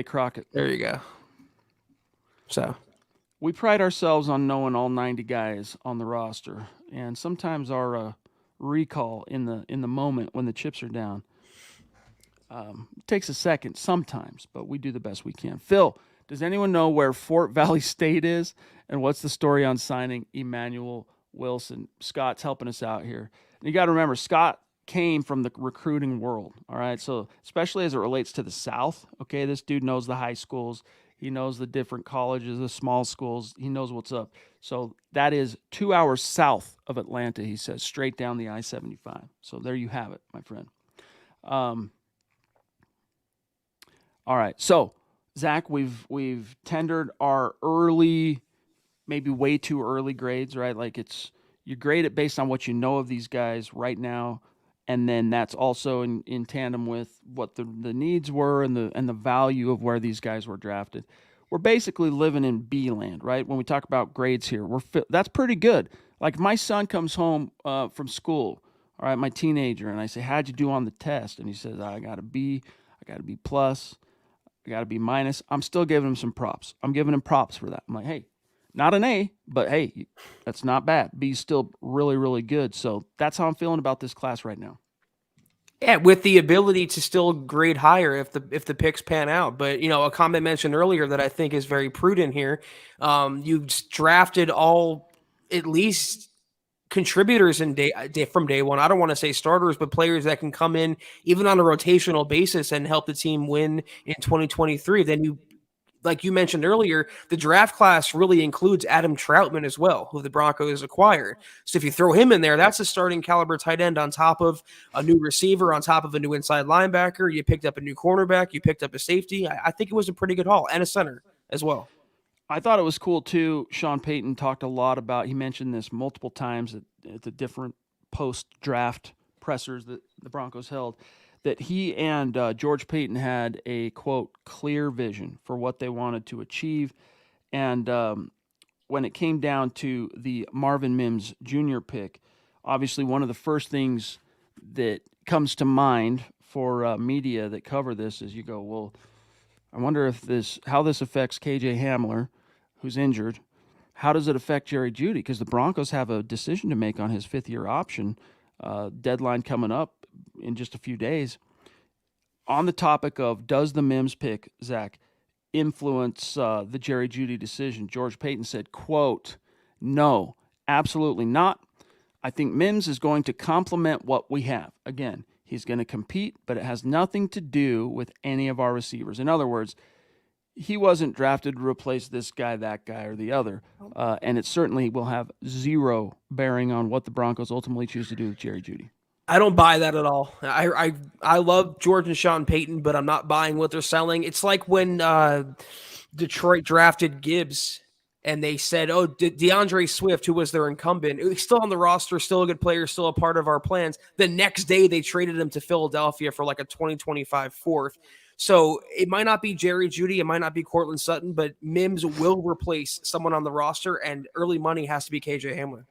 Crockett. There you go. So We pride ourselves on knowing all 90 guys on the roster, and sometimes our recall in the moment when the chips are down takes a second sometimes, but we do the best we can. Phil, does anyone know where Fort Valley State is, and what's the story on signing Emmanuel Wilson? Scott's helping us out here. And you got to remember, Scott came from the recruiting world, all right? So especially as it relates to the South, okay, this dude knows the high schools. He knows the different colleges, the small schools. He knows what's up. So that is 2 hours south of Atlanta, he says, straight down the I-75. So there you have it, my friend. All right. So, Zach, we've tendered our early, maybe way too early grades, right? Like you grade it based on what you know of these guys right now, and then that's also in tandem with what the needs were and the value of where these guys were drafted. We're basically living in B land, right? When we talk about grades here, that's pretty good. Like my son comes home from school, all right, my teenager, and I say, "How'd you do on the test?" And he says, "I got a B, I got a B plus, I got a B minus." I'm still giving him some props. I'm giving him props for that. I'm like, hey, not an A, but hey, that's not bad. B's still really, really good. So that's how I'm feeling about this class right now. yeah, with the ability to still grade higher if the picks pan out. But a comment mentioned earlier that I think is very prudent here. You drafted all at least contributors in from day one. I don't want to say starters, but players that can come in even on a rotational basis and help the team win in 2023. Then you, like you mentioned earlier, the draft class really includes Adam Troutman as well, who the Broncos acquired. So if you throw him in there, that's a starting caliber tight end on top of a new receiver, on top of a new inside linebacker. You picked up a new cornerback, you picked up a safety. I think it was a pretty good haul, and a center as well. I thought it was cool too. Sean Payton talked a lot about, he mentioned this multiple times at the different post draft pressers that the Broncos held, that he and George Payton had a, quote, clear vision for what they wanted to achieve. And when it came down to the Marvin Mims Jr. pick, obviously one of the first things that comes to mind for media that cover this is you go, well, I wonder if how this affects KJ Hamler, who's injured. How does it affect Jerry Jeudy? Because the Broncos have a decision to make on his fifth-year option. Deadline coming up in just a few days. On the topic of does the Mims pick, Zach, influence the Jerry Jeudy decision? George Paton said, quote, "No, absolutely not. I think Mims is going to complement what we have. Again, he's going to compete, but it has nothing to do with any of our receivers." In other words, he wasn't drafted to replace this guy, that guy, or the other. And it certainly will have zero bearing on what the Broncos ultimately choose to do with Jerry Jeudy. I don't buy that at all. I love George and Sean Payton, but I'm not buying what they're selling. It's like when Detroit drafted Gibbs and they said, "Oh, DeAndre Swift, who was their incumbent, he's still on the roster, still a good player, still a part of our plans." The next day, they traded him to Philadelphia for like a 2025 fourth. So it might not be Jerry Jeudy, it might not be Cortland Sutton, but Mims will replace someone on the roster, and early money has to be KJ Hamler.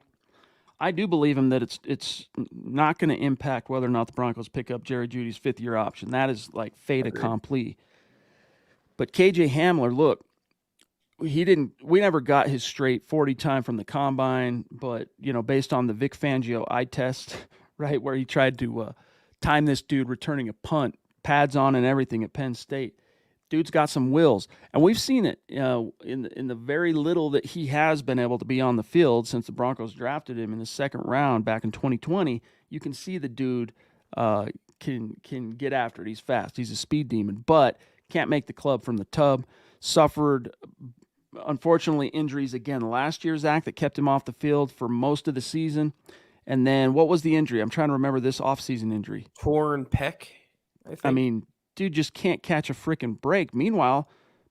I do believe him that it's not going to impact whether or not the Broncos pick up Jerry Judy's fifth-year option. That is like fait accompli. But KJ Hamler, look, we never got his straight 40 time from the combine, but based on the Vic Fangio eye test, right, where he tried to time this dude returning a punt, pads on and everything at Penn State. Dude's got some wills, and we've seen it in the very little that he has been able to be on the field since the Broncos drafted him in the second round back in 2020. You can see the dude can get after it. He's fast. He's a speed demon, but can't make the club from the tub. Suffered, unfortunately, injuries again last year, Zach, that kept him off the field for most of the season. And then what was the injury? I'm trying to remember this offseason injury. Torn pec, I think. I mean, dude just can't catch a freaking break. Meanwhile,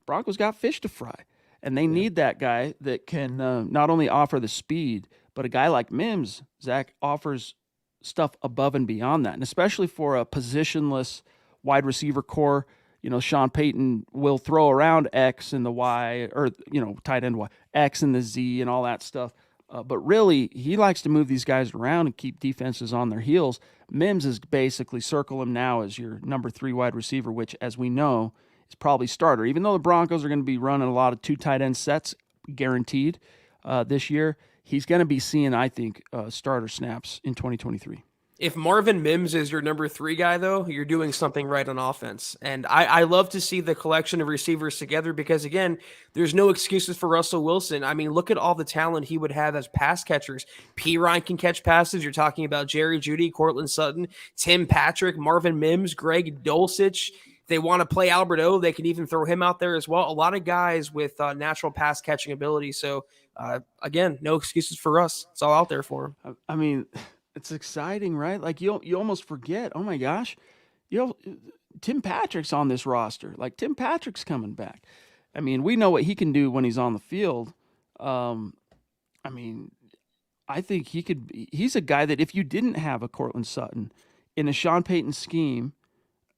Broncos got fish to fry, and they need that guy that can not only offer the speed, but a guy like Mims, Zach, offers stuff above and beyond that, and especially for a positionless wide receiver core. Sean Payton will throw around X and the Y, or tight end Y, X and the Z and all that stuff. But really, he likes to move these guys around and keep defenses on their heels. Mims is basically circle him now as your number 3 wide receiver, which, as we know, is probably starter. Even though the Broncos are going to be running a lot of 2 tight end sets guaranteed this year, he's going to be seeing, I think, starter snaps in 2023. If Marvin Mims is your number 3 guy, though, you're doing something right on offense. And I love to see the collection of receivers together because, again, there's no excuses for Russell Wilson. I mean, look at all the talent he would have as pass catchers. P. Ryan can catch passes. You're talking about Jerry Jeudy, Cortland Sutton, Tim Patrick, Marvin Mims, Greg Dulcich. They want to play Albert O. They can even throw him out there as well. A lot of guys with natural pass catching ability. So, again, no excuses for us. It's all out there for him. I mean, it's exciting, right? Like you almost forget. Oh my gosh, Tim Patrick's on this roster. Like Tim Patrick's coming back. I mean, we know what he can do when he's on the field. I mean, I think he's a guy that if you didn't have a Cortland Sutton in a Sean Payton scheme,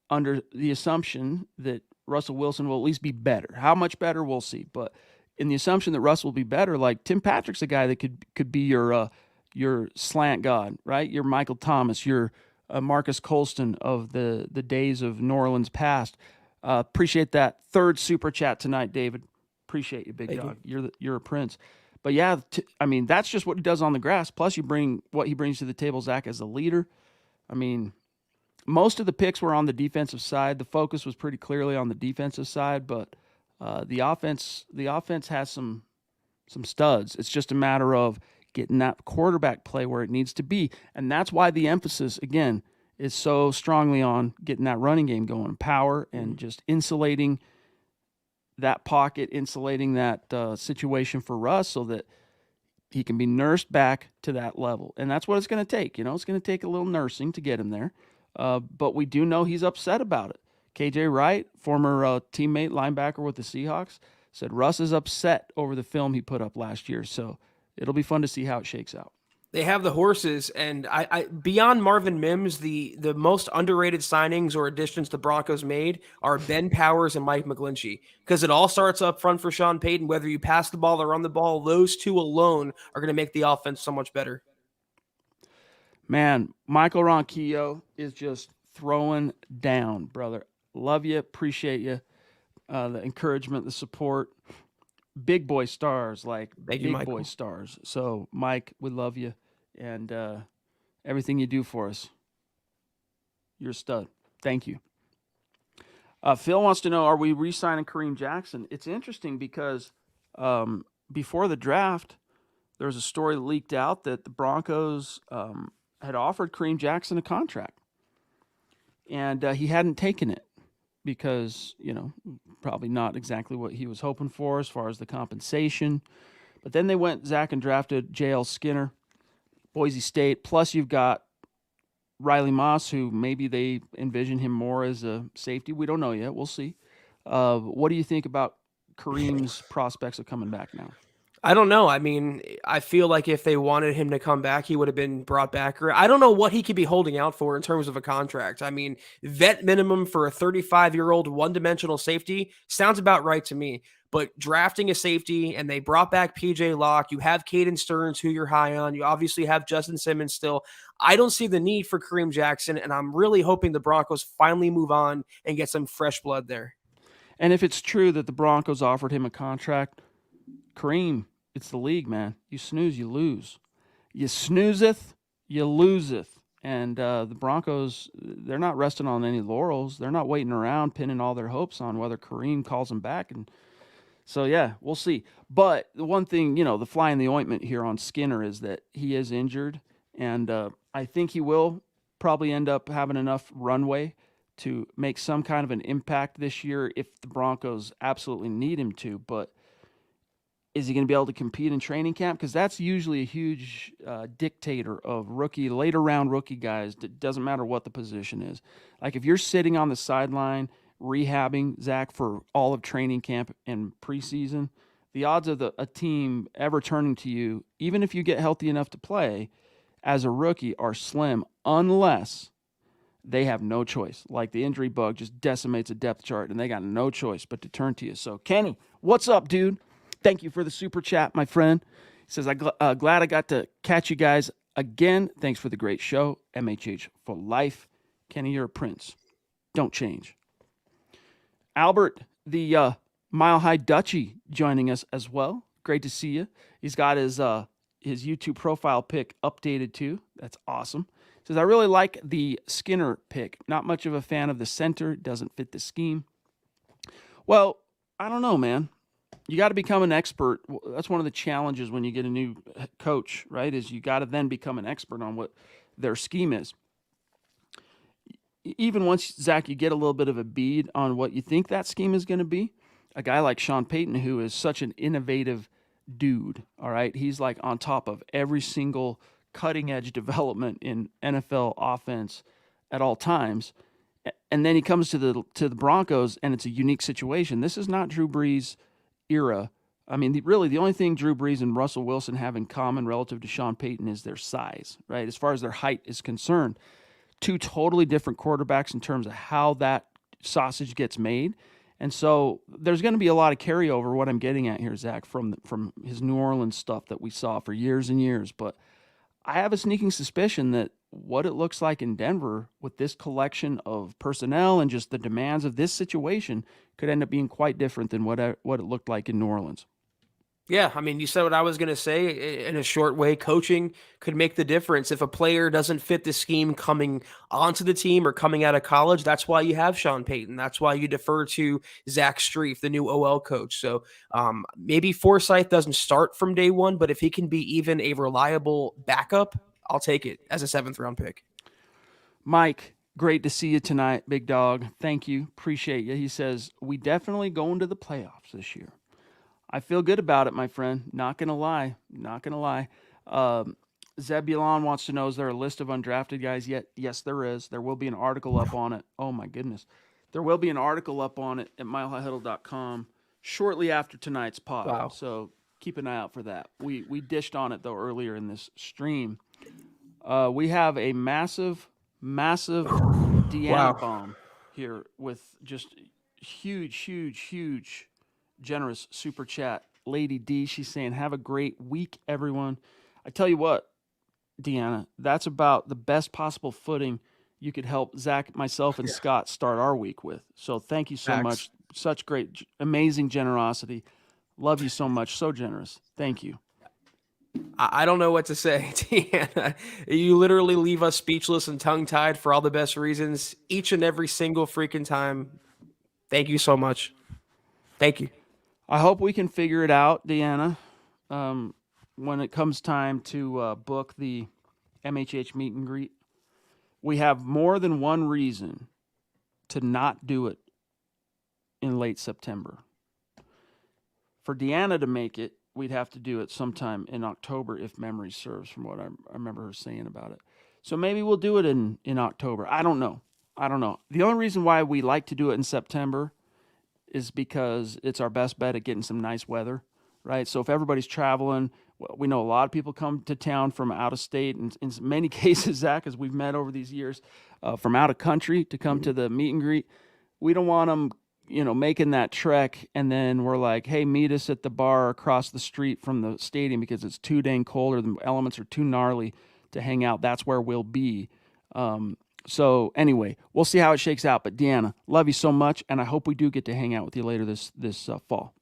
under the assumption that Russell Wilson will at least be better. How much better, we'll see. But in the assumption that Russell will be better, like Tim Patrick's a guy that could be your slant god, right? Your Michael Thomas, your Marcus Colston of the days of New Orleans past. Appreciate that third super chat tonight, David. Appreciate you, big dog. You're a prince. But yeah, I mean, that's just what he does on the grass. Plus, you bring what he brings to the table, Zach, as a leader. I mean, most of the picks were on the defensive side. The focus was pretty clearly on the defensive side, but the offense has some studs. It's just a matter of getting that quarterback play where it needs to be. And that's why the emphasis, again, is so strongly on getting that running game going, power, and just insulating that pocket, insulating that situation for Russ so that he can be nursed back to that level. And that's what it's going to take. It's going to take a little nursing to get him there. But we do know he's upset about it. KJ Wright, former teammate linebacker with the Seahawks, said Russ is upset over the film he put up last year. So it'll be fun to see how it shakes out. They have the horses, and I beyond Marvin Mims, the most underrated signings or additions the Broncos made are Ben Powers and Mike McGlinchey, because it all starts up front for Sean Payton. Whether you pass the ball or run the ball, those two alone are going to make the offense so much better. Man, Michael Ronquillo is just throwing down, brother. Love you, appreciate you. the encouragement, the support. Big boy stars, like Thank you, big boy Michael. stars. So, Mike, we love you, and everything you do for us. You're a stud. Thank you. Phil wants to know: are we re-signing Kareem Jackson? It's interesting because before the draft, there was a story leaked out that the Broncos had offered Kareem Jackson a contract, and he hadn't taken it because probably not exactly what he was hoping for as far as the compensation. But then they went Zach and drafted J.L. Skinner, Boise State. Plus, you've got Riley Moss, who maybe they envision him more as a safety. We don't know yet. We'll see. What do you think about Kareem's prospects of coming back now? I don't know. I mean, I feel like if they wanted him to come back, he would have been brought back. Or I don't know what he could be holding out for in terms of a contract. I mean, vet minimum for a 35-year-old one-dimensional safety sounds about right to me. But drafting a safety, and they brought back PJ Locke. You have Caden Stearns, who you're high on. You obviously have Justin Simmons still. I don't see the need for Kareem Jackson, and I'm really hoping the Broncos finally move on and get some fresh blood there. And if it's true that the Broncos offered him a contract, Kareem, it's the league, man. You snooze, you lose. You snoozeth, you loseth. And the Broncos, they're not resting on any laurels. They're not waiting around pinning all their hopes on whether Kareem calls them back. And so, yeah, we'll see. But the one thing, the fly in the ointment here on Skinner is that he is injured. And I think he will probably end up having enough runway to make some kind of an impact this year if the Broncos absolutely need him to. But is he going to be able to compete in training camp? Because that's usually a huge dictator of later round rookie guys. It doesn't matter what the position is. Like if you're sitting on the sideline rehabbing, Zach, for all of training camp and preseason, the odds of a team ever turning to you, even if you get healthy enough to play as a rookie, are slim unless they have no choice. Like the injury bug just decimates a depth chart and they got no choice but to turn to you. So, Kenny, what's up, dude? Thank you for the super chat, my friend. He says, glad I got to catch you guys again. Thanks for the great show. MHH for life. Kenny, you're a prince. Don't change. Albert, the Mile High Dutchie, joining us as well. Great to see you. He's got his YouTube profile pic updated too. That's awesome. He says, I really like the Skinner pick. Not much of a fan of the center. Doesn't fit the scheme. Well, I don't know, man. You got to become an expert. That's one of the challenges when you get a new coach, right? Is you got to then become an expert on what their scheme is. Even once, Zach, you get a little bit of a bead on what you think that scheme is going to be, a guy like Sean Payton, who is such an innovative dude, all right? He's like on top of every single cutting-edge development in NFL offense at all times. And then he comes to the Broncos, and it's a unique situation. This is not Drew Brees' era. I mean, really, the only thing Drew Brees and Russell Wilson have in common relative to Sean Payton is their size, right? As far as their height is concerned. Two totally different quarterbacks in terms of how that sausage gets made. And so there's going to be a lot of carryover, what I'm getting at here, Zach, from his New Orleans stuff that we saw for years and years. But I have a sneaking suspicion that what it looks like in Denver with this collection of personnel and just the demands of this situation could end up being quite different than what it looked like in New Orleans. Yeah, I mean, you said what I was going to say in a short way. Coaching could make the difference. If a player doesn't fit the scheme coming onto the team or coming out of college, that's why you have Sean Payton. That's why you defer to Zach Strief, the new OL coach. So maybe Forsythe doesn't start from day one, but if he can be even a reliable backup, I'll take it as a 7th-round pick. Mike, great to see you tonight, big dog. Thank you. Appreciate you. He says, we definitely go into the playoffs this year. I feel good about it, my friend. Not going to lie. Not going to lie. Zebulon wants to know, is there a list of undrafted guys yet? Yes, there is. There will be an article up on it. Oh, my goodness. There will be an article up on it at milehighhuddle.com shortly after tonight's pod. Wow. So keep an eye out for that. We dished on it, though, earlier in this stream. We have a massive Deanna bomb here with just huge generous super chat. Lady D, she's saying, have a great week, everyone. I tell you what, Deanna, that's about the best possible footing you could help Zach, myself, and Scott start our week with. So thank you so much. Such great, amazing generosity. Love you so much. So generous. Thank you. I don't know what to say, Deanna. You literally leave us speechless and tongue tied for all the best reasons each and every single freaking time. Thank you so much. Thank you. I hope we can figure it out, Deanna, um, when it comes time to book the MHH meet and greet. We have more than one reason to not do it in late September. For Deanna to make it, we'd have to do it sometime in October if memory serves, from what I remember her saying about it. So maybe we'll do it in October. I don't know. The only reason why we like to do it in September is because it's our best bet at getting some nice weather, right? So if everybody's traveling, we know a lot of people come to town from out of state, and in many cases, Zach, as we've met over these years, from out of country to come to the meet and greet. We don't want them, making that trek, and then we're like, hey, meet us at the bar across the street from the stadium because it's too dang cold or the elements are too gnarly to hang out. That's where we'll be. So anyway, we'll see how it shakes out. But Deanna, love you so much, and I hope we do get to hang out with you later this fall.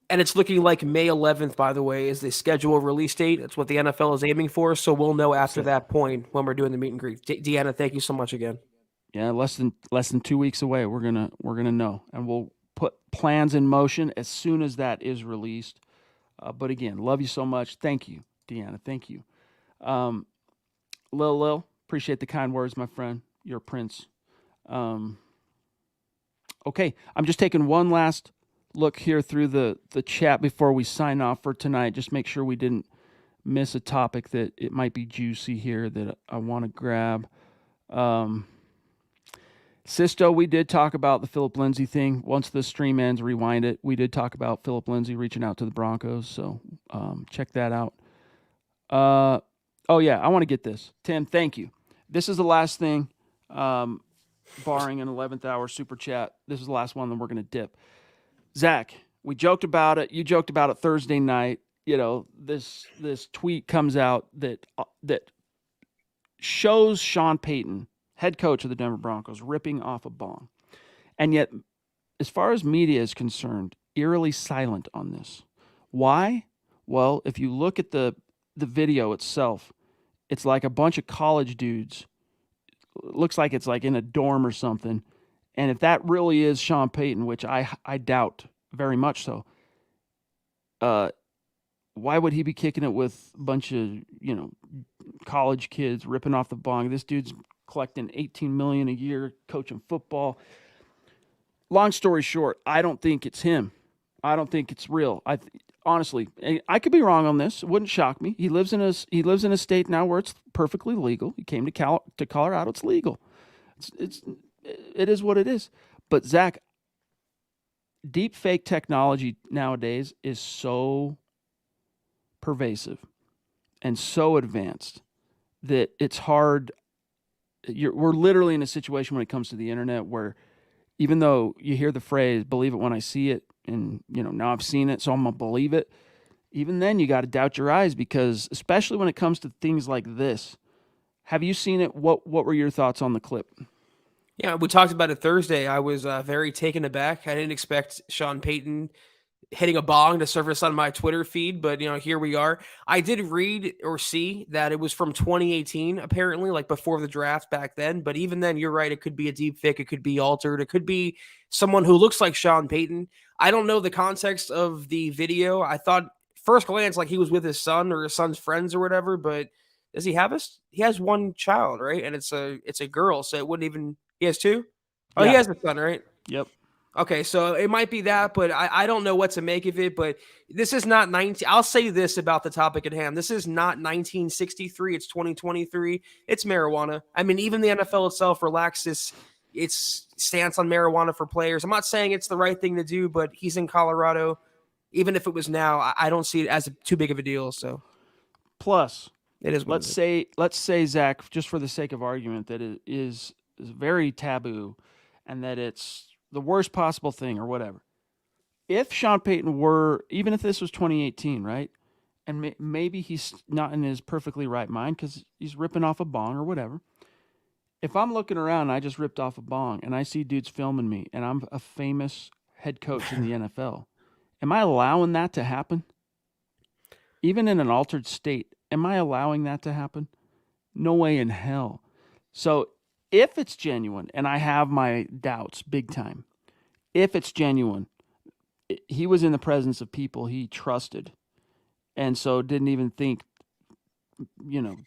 And it's looking like May 11th, by the way, is the schedule release date. That's what the NFL is aiming for. So we'll know after that point when we're doing the meet and greet. Deanna, thank you so much again. Yeah, less than 2 weeks away. We're gonna know, and we'll put plans in motion as soon as that is released. But again, love you so much. Thank you, Deanna. Thank you, Lil. Appreciate the kind words, my friend. You're a prince. Okay, I'm just taking one last look here through the chat before we sign off for tonight. Just make sure we didn't miss a topic that it might be juicy here that I want to grab. Sisto, we did talk about the Philip Lindsay thing. Once the stream ends, rewind it. We did talk about Philip Lindsay reaching out to the Broncos, so check that out. Oh, yeah, I want to get this. Tim, thank you. This is the last thing, barring an 11th hour super chat. This is the last one that we're going to dip. Zach, we joked about it. You joked about it Thursday night. This tweet comes out that shows Sean Payton, head coach of the Denver Broncos, ripping off a bong. And yet, as far as media is concerned, eerily silent on this. Why? Well, if you look at the video itself, it's like a bunch of college dudes. It looks like it's like in a dorm or something. And if that really is Sean Payton, which I doubt very much so, why would he be kicking it with a bunch of, college kids ripping off the bong? This dude's collecting $18 million a year, coaching football. Long story short, I don't think it's him. I don't think it's real. Honestly, I could be wrong on this. It wouldn't shock me. He lives in a state now where it's perfectly legal. He came to Colorado. It's legal. It is what it is. But Zach, deep fake technology nowadays is so pervasive and so advanced that it's hard. We're literally in a situation when it comes to the internet where even though you hear the phrase, believe it when I see it, and now I've seen it, so I'm going to believe it, even then you got to doubt your eyes, because especially when it comes to things like this. Have you seen it? What were your thoughts on the clip? Yeah, we talked about it Thursday. I was very taken aback. I didn't expect Sean Payton hitting a bong to surface on my Twitter feed, but here we are. I did read or see that it was from 2018, apparently, like before the draft back then. But even then, you're right. It could be a deep fake. It could be altered. It could be someone who looks like Sean Payton. I don't know the context of the video. I thought first glance like he was with his son or his son's friends or whatever, but does he have he has one child, right? And it's a girl, so it wouldn't even. He has two? Oh, yeah. He has a son, right? Yep. Okay, so it might be that, but I don't know what to make of it. But this is not 19. I'll say this about the topic at hand. This is not 1963. It's 2023. It's marijuana. I mean, even the NFL itself relaxed its stance on marijuana for players. I'm not saying it's the right thing to do, but he's in Colorado. Even if it was now, I don't see it as too big of a deal. So, plus, it is. Let's say, Zach, just for the sake of argument, that it is very taboo, and that it's the worst possible thing or whatever. If Sean Payton were, even if this was 2018, right, and maybe he's not in his perfectly right mind because he's ripping off a bong or whatever. If I'm looking around and I just ripped off a bong and I see dudes filming me and I'm a famous head coach in the NFL. Am I allowing that to happen? Even in an altered state, am I allowing that to happen? No way in hell. So if it's genuine, and I have my doubts big time, if it's genuine, he was in the presence of people he trusted, and so didn't even think,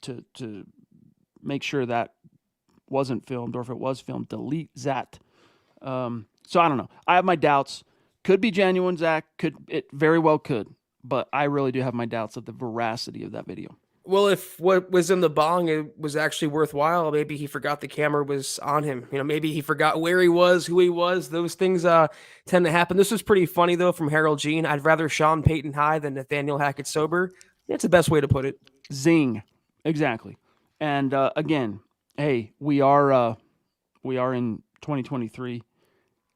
to make sure that wasn't filmed, or if it was filmed, delete that. So I don't know. I have my doubts. Could be genuine, Zach. It very well could, but I really do have my doubts of the veracity of that video. Well, if what was in the bong it was actually worthwhile, maybe he forgot the camera was on him. Maybe he forgot where he was, who he was. Those things tend to happen. This was pretty funny though from Harold Jean. I'd rather Sean Payton high than Nathaniel Hackett sober. That's the best way to put it. Zing, exactly. And again, hey, we are in 2023,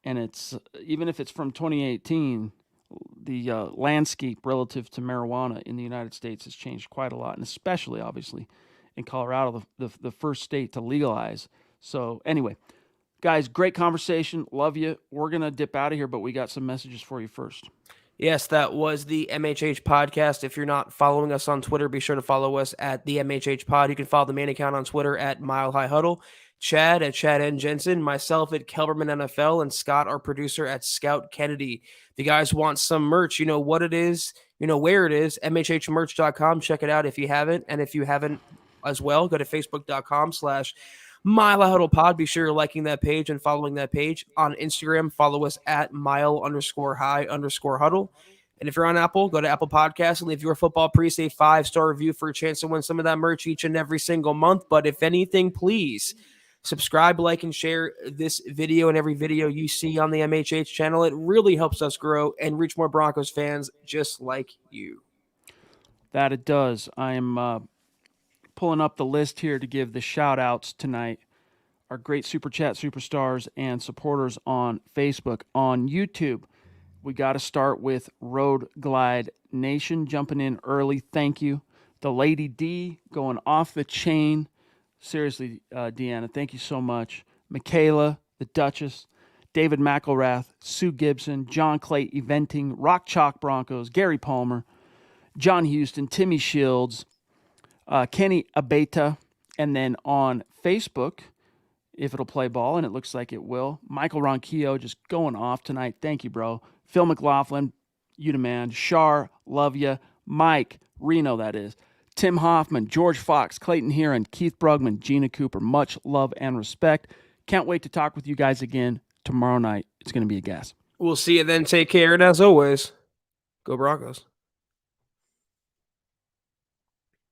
and it's even if it's from 2018. The landscape relative to marijuana in the United States has changed quite a lot, and especially, obviously, in Colorado, the first state to legalize. So anyway, guys, great conversation. Love you. We're going to dip out of here, but we got some messages for you first. Yes, that was the MHH podcast. If you're not following us on Twitter, be sure to follow us at the MHH pod. You can follow the main account on Twitter at Mile High Huddle. Chad at Chad and Jensen, myself at Kelberman NFL, and Scott, our producer, at Scout Kennedy. If you guys want some merch, you know what it is, you know where it is, mhhmerch.com. Check it out if you haven't. And if you haven't as well, go to facebook.com/Mile Huddle Pod. Be sure you're liking that page and following that page. On Instagram, follow us at mile_high_huddle. And if you're on Apple, go to Apple Podcasts and leave your football priest a 5-star review for a chance to win some of that merch each and every single month. But if anything, please subscribe, like, and share this video and every video you see on the MHH channel. It really helps us grow and reach more Broncos fans just like you. That it does. I am pulling up the list here to give the shout-outs tonight. Our great Super Chat superstars and supporters on Facebook. On YouTube, we got to start with Road Glide Nation jumping in early. Thank you. The Lady D going off the chain. Seriously, Deanna, thank you so much. Michaela, the Duchess, David McElrath, Sue Gibson, John Clay Eventing, Rock Chalk Broncos, Gary Palmer, John Houston, Timmy Shields, Kenny Abeta, and then on Facebook, if it'll play ball, and it looks like it will, Michael Ronquillo just going off tonight. Thank you, bro. Phil McLaughlin, you demand. Shar, love ya. Mike, Reno, that is. Tim Hoffman, George Fox, Clayton Heron, Keith Brugman, Gina Cooper. Much love and respect. Can't wait to talk with you guys again tomorrow night. It's going to be a gas. We'll see you then. Take care. And as always, go Broncos.